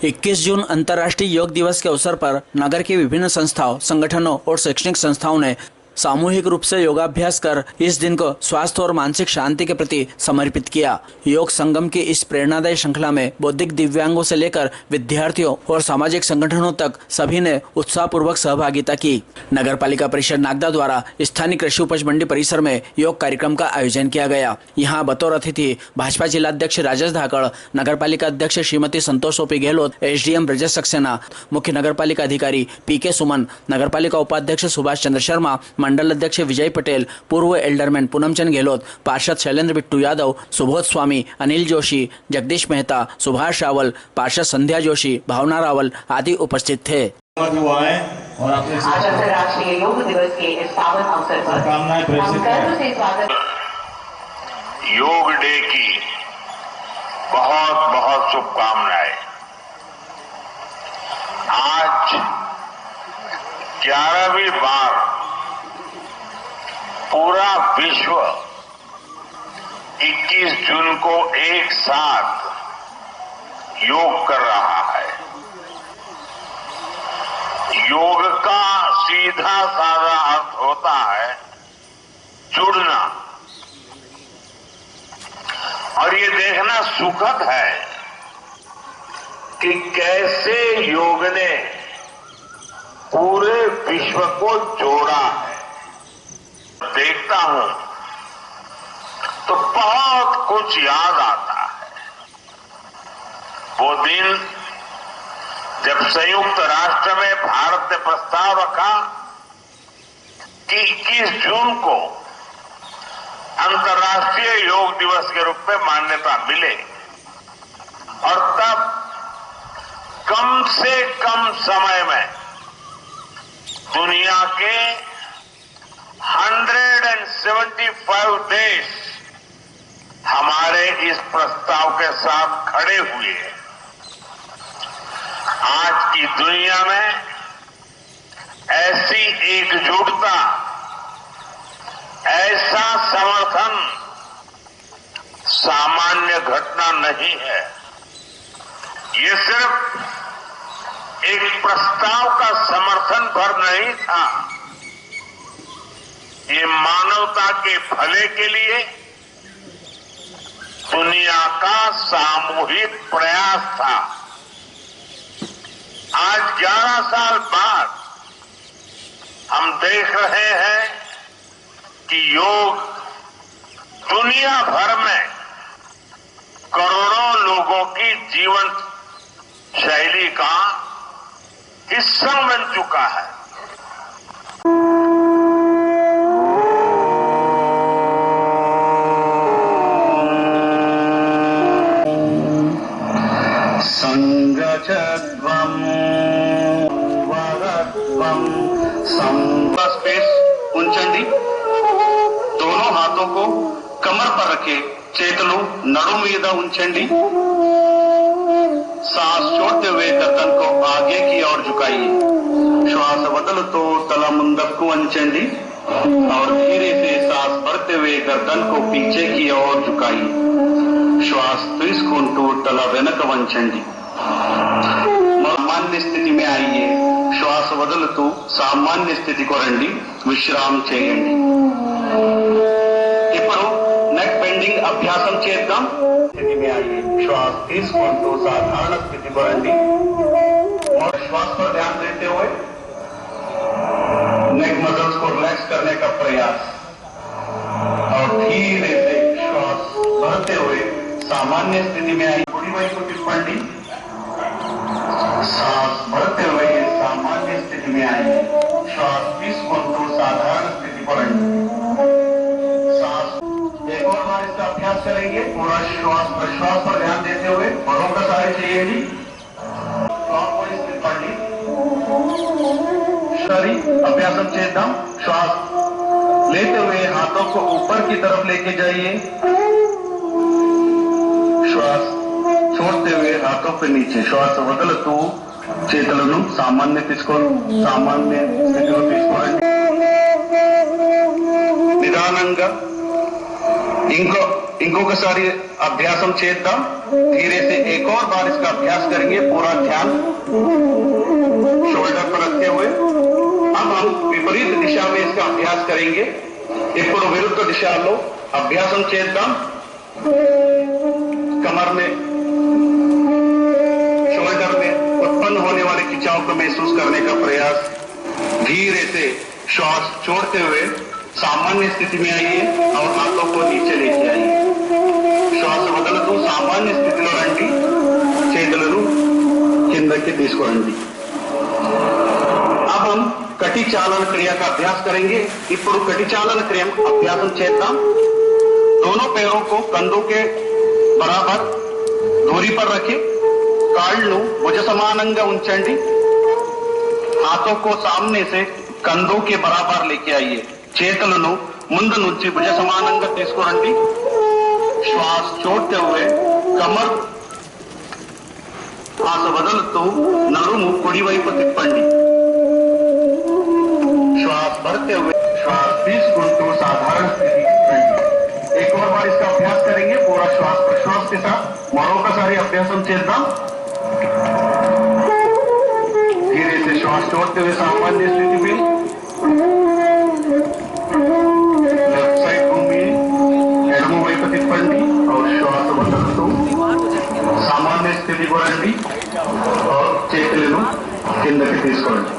21 जून अंतर्राष्ट्रीय योग दिवस के अवसर पर नगर की विभिन्न संस्थाओं, संगठनों और शैक्षणिक संस्थाओं ने सामूहिक रूप से योगाभ्यास कर इस दिन को स्वास्थ्य और मानसिक शांति के प्रति समर्पित किया। योग संगम की इस प्रेरणादायी श्रृंखला में बौद्धिक दिव्यांगों से लेकर विद्यार्थियों और सामाजिक संगठनों तक सभी ने उत्साहपूर्वक सहभागिता की। नगर पालिका परिषद नागदा द्वारा स्थानीय कृषि उपज मंडी परिसर में योग कार्यक्रम का आयोजन किया गया। यहाँ बतौर अतिथि भाजपा जिलाध्यक्ष राजेश धाकड़, नगर पालिका अध्यक्ष श्रीमती संतोष ओपी गहलोत, SDM ब्रजेश सक्सेना, मुख्य नगर पालिका अधिकारी PK सुमन, नगर पालिका उपाध्यक्ष सुभाष चंद्र शर्मा, मंडल अध्यक्ष विजय पटेल, पूर्व एल्डरमैन पूनमचंद गहलोत, पार्षद शैलेंद्र बिट्टू यादव, सुबोध स्वामी, अनिल जोशी, जगदीश मेहता, सुभाष रावल, पार्षद संध्या जोशी, भावना रावल आदि उपस्थित थे। और आज अंतर्राष्ट्रीय योग दिवस के इस पावन अवसर पर हम गर्व से स्वागत। योग डे की बहुत बहुत शुभकामनाएं। आज 11वीं बार पूरा विश्व 21 जून को एक साथ योग कर रहा है। योग का सीधा साधा अर्थ होता है जुड़ना, और ये देखना सुखद है कि कैसे योग ने पूरे विश्व को जोड़ा है। देखता हूं तो बहुत कुछ याद आता है। वो दिन जब संयुक्त राष्ट्र में भारत ने प्रस्ताव रखा कि 21 जून को अंतर्राष्ट्रीय योग दिवस के रूप में मान्यता मिले, और तब कम से कम समय में दुनिया के 175 देश हमारे इस प्रस्ताव के साथ खड़े हुए हैं। आज की दुनिया में ऐसी एकजुटता, ऐसा समर्थन सामान्य घटना नहीं है। ये सिर्फ एक प्रस्ताव का समर्थन भर नहीं था, ये मानवता के भले के लिए दुनिया का सामूहिक प्रयास था। आज 11 साल बाद हम देख रहे हैं कि योग दुनिया भर में करोड़ों लोगों की जीवन शैली का हिस्सा बन चुका है। स्पेस ఉంచండి। दोनों हाथों को कमर पर रखे, చేతులు నడుము మీద ఉంచండి। सांस छोड़ते हुए गर्दन को आगे की ओर झुकाइए। श्वास వదులుతూ తల ముందుకు వంచండి और धीरे से सांस भरते हुए गर्दन को पीछे की ओर झुकाइए। श्वास తీసుకుంటూ తల వెనక వంచండి। सामान्य स्थिति में आइए। श्वास వదులుతూ सामान्य स्थिति को రండి, విశ్రామం చేయండి। ఇప్పుడు నెక్ బెండింగ్ అభ్యాసం చేద్దాం। स्थिति में आइए। श्वास తీసుకుంటూ साधारण स्थिति को రండి और श्वास पर ध्यान देते हुए नेक मसल्स को रिलैक्स करने का प्रयास, और धीरे से श्वास भरते हुए सामान्य स्थिति में आइए। कुड़ी వైపు తిప్పండి। सांस भरते हुए सामान्य स्थिति में आइए। श्वास తీసుకుంటూ साधारण स्थिति को రండి। सांस एक और बार इसका अभ्यास करेंगे। पूरा श्वास प्रश्वास पर ध्यान देते हुए बड़ों का सारे చేయండి। క్లాక్వైజ్ తిప్పండి। शरीर अभ्यासम చేద్దాం। श्वास लेते हुए हाथों को ऊपर की तरफ लेके जाइए। श्वास छोड़ते हुए हाथों पे नीचे। श्वास వదులుతూ చేతులను సామాన్య స్థితిలో తీసుకోండి। నిదానంగా ఇంకొకసారి అభ్యాసం చేద్దాం। धीरे से एक और बार इसका अभ्यास करेंगे, पूरा ध्यान शोल्डर पर रखते हुए। अब हम विपरीत दिशा में इसका अभ्यास करेंगे। ఇప్పుడు विरुद्ध दिशा लो अभ्यासम చేద్దాం। कमर में, शोल्डर में उत्पन्न होने वाले खिंचाव को महसूस करने का प्रयास। धीरे से श्वास छोड़ते हुए सामान्य स्थिति में आइए और हाथों को नीचे लेके आइए। శ్వాస వదులుతూ సామాన్య స్థితిలో రండి, చేతులను కిందకి తీసుకురండి। अब हम कटी चालन क्रिया का अभ्यास करेंगे। ఇప్పుడు कटी चालन क्रिया अभ्यासम చేద్దాం। दोनों पैरों को कंधों के बराबर दूरी पर रखें, కాళ్ళు భుజ సమానంగా ఉంచండి, हाथों को सामने से कंधों के बराबर लेके आइए, చేతులను ముందు నుంచి భుజ సమానంగా తీసుకురండి। श्वास छोड़ते हुए कमर శ్వాస వదులుతూ నడుము కుడి వైపు తిప్పండి। श्वास भरते हुए श्वास తీసుకుంటూ साधारण स्थिति రండి। एक और बार इसका अभ्यास करेंगे पूरा श्वास प्रश्वास के साथ। మరొకసారి అభ్యాసం చేద్దాం। धीरे से श्वास छोड़ते हुए सामान्य स्थिति में लेफ्ट साइड घूमिए, ఎడమ వైపు తిప్పండి और श्वास వదులుతూ सामान्य स्थिति को రండి और చేతులను కిందకి తీసుకోండి।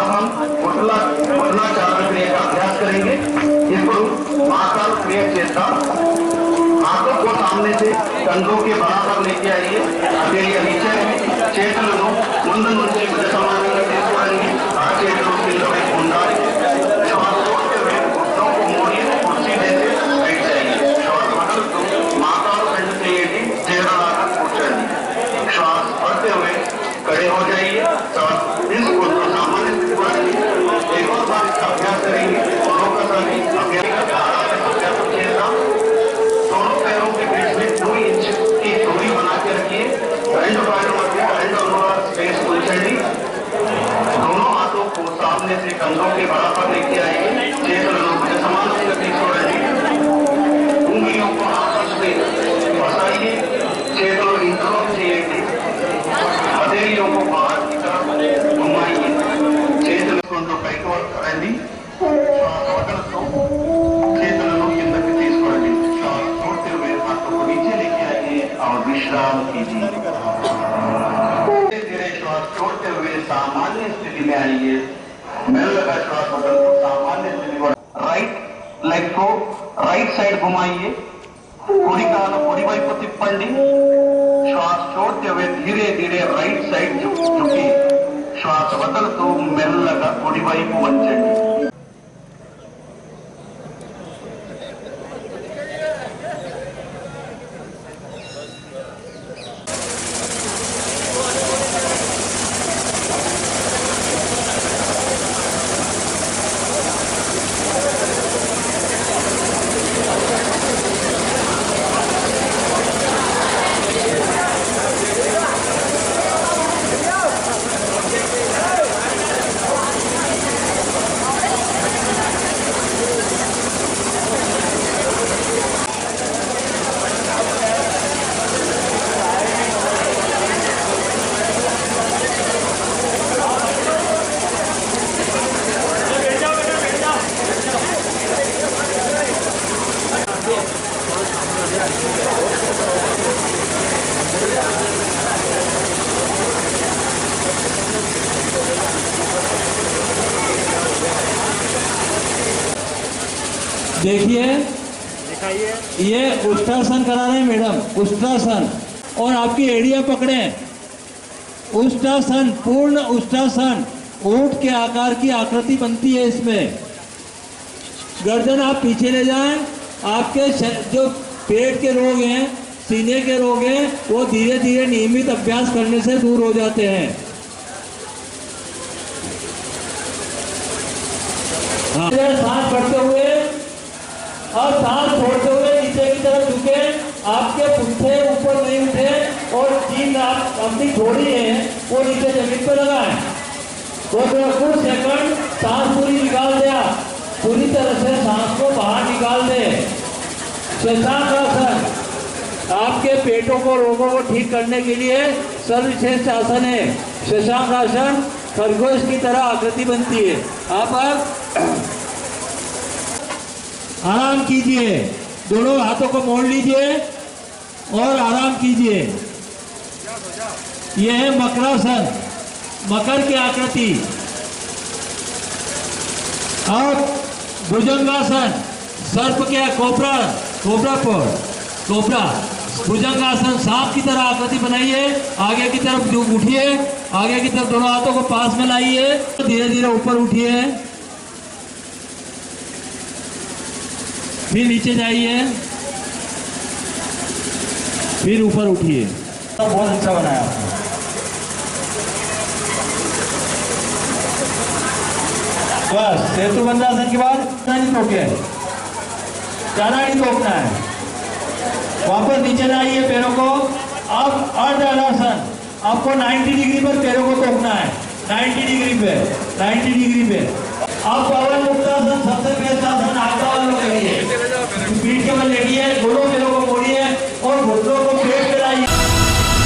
अब हम घुटना चालन क्रिया का अभ्यास करेंगे। ఇప్పుడు महाकाल क्रिया చేద్దాం। हाथों को सामने से कंधों के बराबर लेके आइए, हथेलियां नीचे, చేతులను ముందు నుంచి భుజ సమానంగా తీసుకోండి, ఆ చేతులు కింద వైపు ఉండాలి। श्वास छोड़ते हुए घुटनों को मोड़िए, कुर्सी जैसे बैठ जाइए। श्वास వదులుతూ महाकाल खंड చేయండి, चेहरा కూర్చోండి। श्वास भरते हुए खड़े हो जाइए, श्वास తీసుకుంటూ सामान्य स्थिति को आइए। एक और बार इसका अभ्यास करेंगे। మరొకసారి अभ्यास చేద్దాం। दोनों पैरों के बीच में 2 इंच की दूरी बना के रखिए। రెండు కాళ్ళ మధ్య 2 अंगुళాల स्पेस ఉంచండి। दोनों हाथों को सामने से कंधों के बराबर लेके आइए, చేతులను భుజ సమానంగా తీసుకోండి। उंगलियों को आपस में फंसाइए, చేతులు इंटरलॉक చేయండి, हथेलियों को बाहर की तरफ घुमाइए, చేతులు కొంచెం పైకి రండి। श्वास వదులుతూ చేతులను కిందకి తీసుకోండి। श्वास छोड़ते हुए हाथों को नीचे लेके आइए और विश्राम कीजिए। धीरे धीरे श्वास छोड़ते हुए सामान्य स्थिति में आइए। मेल्लगा श्वास वदलतू सामान्य स्थिति को। राइट लेग को राइट साइड घुमाइए, कुడి కాలు కుడి వైపు తిప్పండి। श्वास छोड़ते हुए धीरे धीरे राइट साइड झुकी, श्वास వదలుతూ మెల్లగా కుడి వైపు వంచండి। देखिए, ये उष्ट्रासन करा रहे हैं मैडम, उष्ट्रासन, और आपकी एड़ियां पकड़े। उष्ट्रासन, पूर्ण उष्ट्रासन, ऊंट के आकार की आकृति बनती है इसमें। गर्दन आप पीछे ले जाएं, आपके जो पेट के रोग हैं, सीने के रोग हैं, वो धीरे धीरे नियमित अभ्यास करने से दूर हो जाते हैं। हाँ, सांस भरते हुए और सांस छोड़ते हुए नीचे की तरफ झुके, आपके पुट्ठे ऊपर नहीं उठे और चीन आप अपनी थोड़ी है वो नीचे जमीन पर लगाएं। तो कुछ सेकंड सांस पूरी निकाल दिया, पूरी तरह से सांस को बाहर निकाल दे। शशांक आसन, आपके पेटों को रोगों को ठीक करने के लिए सर्वश्रेष्ठ आसन है शशांक आसन। खरगोश की तरह आकृति बनती है। आप आराम कीजिए, दोनों हाथों को मोड़ लीजिए और आराम कीजिए। यह है मकरासन, मकर की आकृति। अब भुजंगासन, सर्प के कोबरा भुजंगासन, सांप की तरह आकृति बनाइए। आगे की तरफ उठिए, आगे की तरफ दोनों हाथों को पास में लाइए, धीरे धीरे ऊपर उठिए, फिर नीचे जाइए, फिर ऊपर उठिए। बहुत अच्छा बनाया आपने। बस सेतु बंधासन के बाद नहीं टोके, ज्यादा नहीं टोकना है। वापस नीचे लाइए पैरों को। अब अर्धहलासन, आपको 90 डिग्री पर पैरों को टोकना है। 90 डिग्री पे। अब पवन मुक्तासन सबसे बेस्ट आसन आपका वालों के लिए। पीठ के बल लेटिए, दोनों